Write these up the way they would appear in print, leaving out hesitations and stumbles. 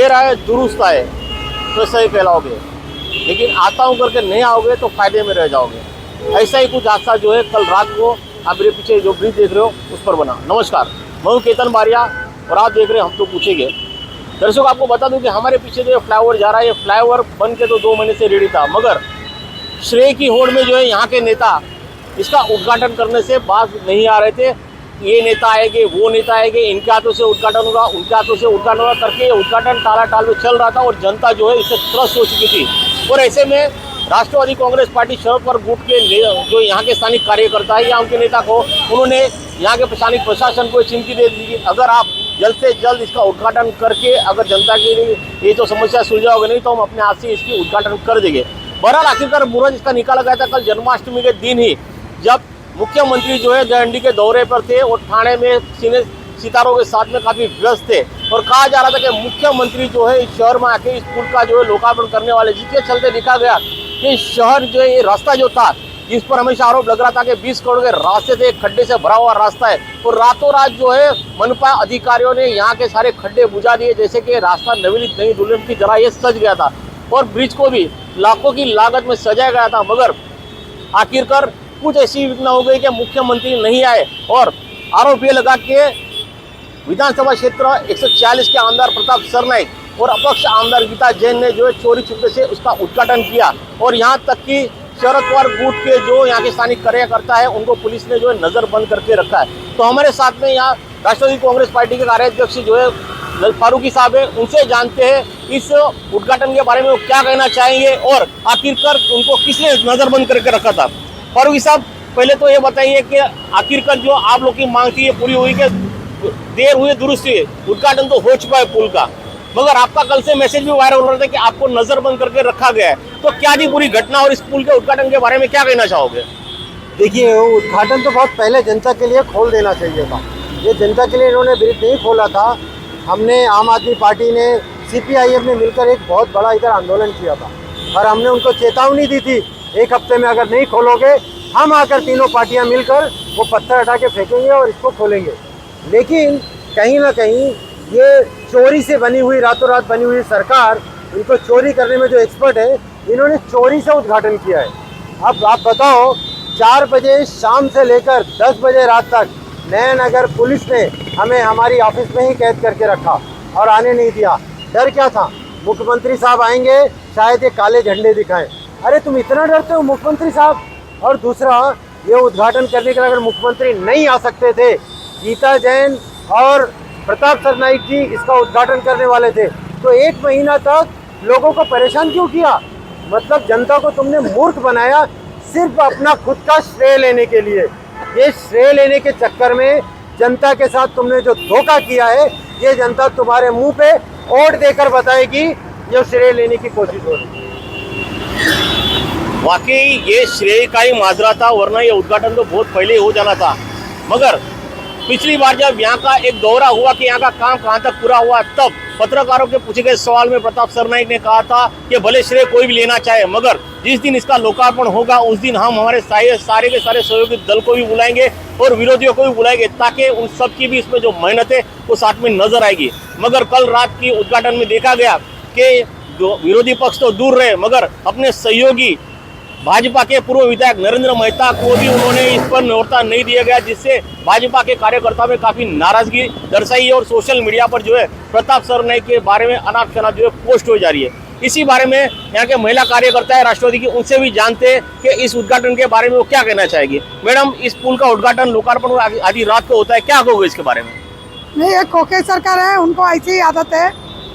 देर आए दुरुस्त आए तो सही कहलाओगे, लेकिन आता हूँ करके नहीं आओगे तो फायदे में रह जाओगे। ऐसा ही कुछ हादसा जो है कल रात को आप मेरे पीछे जो ब्रिज देख रहे हो उस पर बना। नमस्कार, मैं हूँ केतन बारिया और आप देख रहे हैं हम तो पूछेंगे। दर्शकों, आपको बता दूं कि हमारे पीछे जो फ्लाईओवर जा रहा है, ये फ्लाईओवर बन के तो 2 महीने से रेडी था, मगर श्रेय की होड़ में जो है यहाँ के नेता इसका उद्घाटन करने से बाज नहीं आ रहे थे। ये नेता आएंगे, वो नेता आएंगे, इनके हाथों से उद्घाटन होगा, उनके हाथों से उद्घाटन होगा करके उद्घाटन टाल में चल रहा था और जनता जो है इससे त्रस्त हो चुकी थी। और ऐसे में राष्ट्रवादी कांग्रेस पार्टी शरद गुट के जो यहाँ के स्थानिक कार्यकर्ता है या उनके नेता को, उन्होंने यहाँ के स्थानिक प्रशासन को चिमकी दे दी, अगर आप जल्द से जल्द इसका उद्घाटन करके अगर जनता के लिए ये तो समस्या सुलझाओगे नहीं तो हम अपने हाथ से इसकी उद्घाटन कर देंगे। बहरहाल आखिरकार मुहूर्त इसका निकाला गया था कल जन्माष्टमी के दिन ही, जब मुख्यमंत्री जो है दंडी के दौरे पर थे और थाने में सितारों के साथ में काफ़ी व्यस्त थे और कहा जा रहा था कि मुख्यमंत्री जो है इस शहर में आके इस पुल का जो है लोकार्पण करने वाले, जिसके चलते देखा गया कि शहर जो है ये रास्ता जो था जिस पर हमेशा आरोप लग रहा था कि 20 करोड़ के रास्ते से एक खड्डे से भरा हुआ रास्ता है, और रातों रात जो है मनपा अधिकारियों ने यहाँ के सारे खड्डे बुझा दिए, जैसे कि रास्ता नई दुल्हन की तरह ये सज गया था और ब्रिज को भी लाखों की लागत में सजाया गया था। मगर आखिरकार कुछ ऐसी घटना हो गई कि मुख्यमंत्री नहीं आए और आरोप ये लगा कि विधानसभा क्षेत्र 140 के आमदार प्रताप सरनाइक और अपक्ष आमदार गीता जैन ने जो है चोरी छुपे से उसका उद्घाटन किया, और यहाँ तक कि शरद पवार गुट के जो यहाँ के स्थानिक कार्यकर्ता है उनको पुलिस ने जो है नजरबंद करके रखा है। तो हमारे साथ में यहाँ राष्ट्रवादी कांग्रेस पार्टी के कार्याध्यक्ष जो है फारूकी साहब है, उनसे जानते हैं इस उद्घाटन के बारे में वो क्या कहना चाहेंगे और आखिरकार उनको किसने नजरबंद करके रखा था। फारूकी साहब, पहले तो ये बताइए कि आखिरकार जो आप लोग की मांग थी ये पूरी हुई कि देर हुई दुरुस्त हुई, उद्घाटन तो हो चुका है पुल का, मगर आपका कल से मैसेज भी वायरल हो रहा था कि आपको नजरबंद करके रखा गया है, तो क्या थी पूरी घटना और इस पुल के उद्घाटन के बारे में क्या कहना चाहोगे? देखिए, उद्घाटन तो बहुत पहले जनता के लिए खोल देना चाहिए था। ये जनता के लिए इन्होंने ब्रिज नहीं खोला था। हमने आम आदमी पार्टी ने CPIM ने मिलकर एक बहुत बड़ा इधर आंदोलन किया था और हमने उनको चेतावनी दी थी, 1 हफ्ते में अगर नहीं खोलोगे हम आकर तीनों पार्टियां मिलकर वो पत्थर हटा के फेंकेंगे और इसको खोलेंगे। लेकिन कहीं ना कहीं ये चोरी से बनी हुई, रातों रात बनी हुई सरकार, इनको चोरी करने में जो एक्सपर्ट है, इन्होंने चोरी से उद्घाटन किया है। अब आप बताओ, 4 बजे शाम से लेकर 10 बजे रात तक नयनगर पुलिस ने हमें हमारी ऑफिस में ही कैद करके रखा और आने नहीं दिया। डर क्या था? मुख्यमंत्री साहब आएंगे, शायद ये काले झंडे दिखाएं। अरे तुम इतना डरते हो मुख्यमंत्री साहब? और दूसरा, ये उद्घाटन करने के लिए अगर मुख्यमंत्री नहीं आ सकते थे, गीता जैन और प्रताप सरनाइक जी इसका उद्घाटन करने वाले थे, तो 1 महीना तक लोगों को परेशान क्यों किया? मतलब जनता को तुमने मूर्ख बनाया सिर्फ अपना खुद का श्रेय लेने के लिए। ये श्रेय लेने के चक्कर में जनता के साथ तुमने जो धोखा किया है, ये जनता तुम्हारे मुंह पे वोट देकर बताएगी जो श्रेय लेने की कोशिश हो रही है। वाकई ये श्रेय का ही माजरा था, वरना ये उद्घाटन तो बहुत पहले हो जाना था। मगर पिछली बार जब यहाँ का एक दौरा हुआ कि यहाँ का काम कहाँ तक पूरा हुआ, तब पत्रकारों के पूछे गए सवाल में प्रताप सरनाइक ने कहा था कि भले श्रेय कोई भी लेना चाहे, मगर जिस दिन इसका लोकार्पण होगा उस दिन हम हमारे सारे के सारे सहयोगी दल को भी बुलाएंगे और विरोधियों को भी बुलाएंगे, ताकि उन सब की भी इसमें जो मेहनत है वो साथ में नजर आएगी। मगर कल रात की उद्घाटन में देखा गया कि विरोधी पक्ष तो दूर रहे, मगर अपने सहयोगी भाजपा के पूर्व विधायक नरेंद्र मेहता को भी उन्होंने इस पर न्योता नहीं दिया गया, जिससे भाजपा के कार्यकर्ताओं में काफी नाराजगी दर्शाई है और सोशल मीडिया पर जो है प्रताप सरनाइक के बारे में अनाप शनाप जो है पोस्ट हो जा रही है। इसी बारे में यहाँ के महिला कार्यकर्ता है राष्ट्रवादी की, उनसे भी जानते हैं कि इस उद्घाटन के बारे में वो क्या कहना चाहेगी। मैडम, इस पुल का उद्घाटन लोकार्पण आधी रात को होता है, क्या कहोगे इसके बारे में? नहीं, ये खोखे सरकार है, उनको ऐसी ही आदत है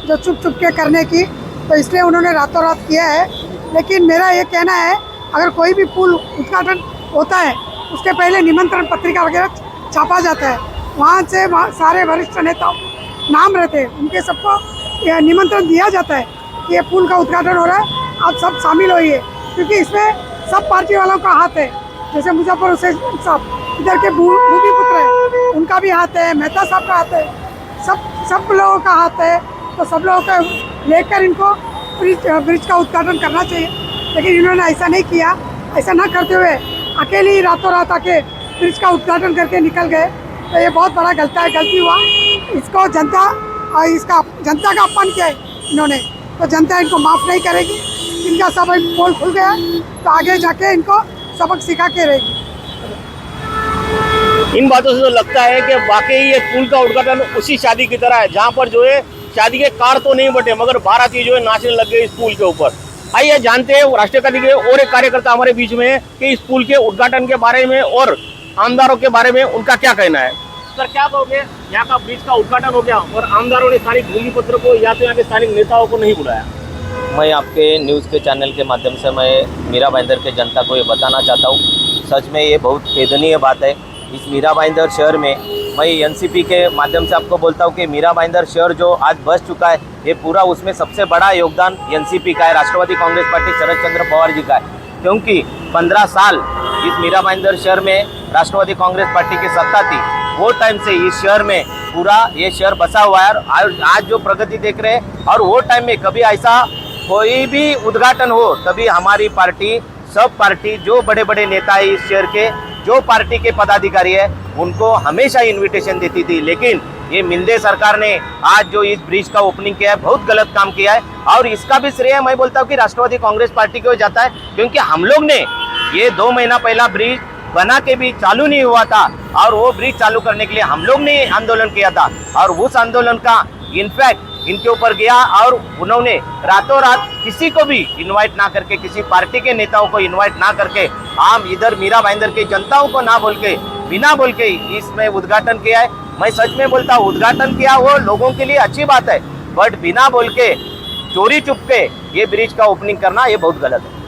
जो चुप चुप के करने की, तो इसलिए उन्होंने रातों रात किया है। लेकिन मेरा ये कहना है, अगर कोई भी पुल उद्घाटन होता है उसके पहले निमंत्रण पत्रिका वगैरह छापा जाता है, वहाँ से सारे वरिष्ठ नेताओं नाम रहते हैं, उनके सबको निमंत्रण दिया जाता है कि ये पुल का उद्घाटन हो रहा है, आप सब शामिल होइए, क्योंकि इसमें सब पार्टी वालों का हाथ है। जैसे मुजफ्फर हुसैन साहब इधर के भूमि पुत्र हैं, उनका भी हाथ है, मेहता साहब का हाथ है, सब लोगों का हाथ है, तो सब लोगों का लेकर इनको ब्रिज का उद्घाटन करना चाहिए। लेकिन इन्होंने ऐसा नहीं किया। ऐसा ना करते हुए अकेले ही रातों रात आके ब्रिज का उद्घाटन करके निकल गए, तो ये बहुत बड़ा गलती हुआ। इसको जनता का अपमान किया है, इन्होंने, तो जनता इनको माफ़ नहीं करेगी। इनका सब पोल खुल गया तो आगे जाके इनको सबक सिखा के रहेगी। इन बातों से तो लगता है कि वाकई ये पुल का उद्घाटन उसी शादी की तरह है जहाँ पर जो है शादी के कार्ड तो नहीं बटे मगर बाराती जो है नाचने लग गए इस पुल के ऊपर। आइए जानते हैं राष्ट्रीय पार्टी के और एक कार्यकर्ता हमारे बीच में है कि इस पुल के उद्घाटन के बारे में और आमदारों के बारे में उनका क्या कहना है। सर क्या कहोगे, यहाँ का ब्रिज का उद्घाटन हो गया और आमदारों ने स्थानिक भूमि पत्र को या तो यहाँ के स्थानिक नेताओं को नहीं बुलाया। मैं आपके न्यूज़ के चैनल के माध्यम से मैं मीरा भाईंदर के जनता को ये बताना चाहता हूँ, सच में ये बहुत खेदनीय बात है। इस मीरा भाईंदर शहर में मैं एनसीपी के माध्यम से आपको बोलता हूँ कि मीरा भाईंदर शहर जो आज बस चुका है, ये पूरा उसमें सबसे बड़ा योगदान एनसीपी का है, राष्ट्रवादी कांग्रेस पार्टी शरद चंद्र पवार जी का है। क्योंकि 15 साल इस मीरा भाईंदर शहर में राष्ट्रवादी कांग्रेस पार्टी की सत्ता थी, वो टाइम से इस शहर में पूरा ये शहर बसा हुआ है और आज जो प्रगति देख रहे हैं। और वो टाइम में कभी ऐसा कोई भी उद्घाटन हो तभी हमारी पार्टी, सब पार्टी जो बड़े बड़े नेता है इस शहर के, जो पार्टी के पदाधिकारी है, उनको हमेशा इनविटेशन देती थी। लेकिन ये मिंदे सरकार ने आज जो इस ब्रिज का ओपनिंग किया है, बहुत गलत काम किया है। और इसका भी श्रेय मैं बोलता हूँ कि राष्ट्रवादी कांग्रेस पार्टी को जाता है, क्योंकि हम लोग ने ये 2 महीना पहला ब्रिज बना के भी चालू नहीं हुआ था और वो ब्रिज चालू करने के लिए हम लोग ने आंदोलन किया था। और उस आंदोलन का इनफैक्ट इनके ऊपर गया और उन्होंने रातों रात किसी को भी इनवाइट ना करके, किसी पार्टी के नेताओं को इनवाइट ना करके, आम इधर मीरा भाईंदर के जनताओं को ना बोल के, बिना बोल के इसमें उद्घाटन किया है। मैं सच में बोलता हूँ, उद्घाटन किया वो लोगों के लिए अच्छी बात है, बट बिना बोल के चोरी चुप के ये ब्रिज का ओपनिंग करना ये बहुत गलत है।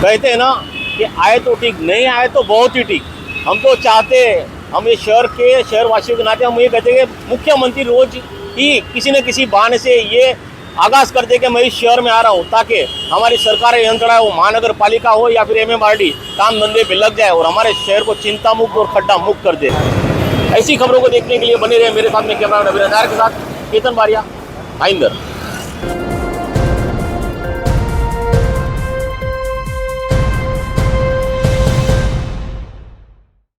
कहते हैं ना कि आए तो ठीक, नहीं आए तो बहुत ही ठीक। हम तो चाहते हैं, हम ये शहरवासियों के नाते हम ये कहते हैं कि मुख्यमंत्री रोज ही किसी न किसी बहाने से ये आगाज़ कर दे कि मैं इस शहर में आ रहा हूँ, ताकि हमारी सरकारी यंत्रणा हो, महानगर पालिका हो या फिर MMRD काम धंधे पे लग जाए और हमारे शहर को चिंता मुक्त और खड्डा मुक्त कर दे। ऐसी खबरों को देखने के लिए बने रहे मेरे साथ में कैमरा मैन अभिनंदन के साथ केतन बारिया, भाईंदर।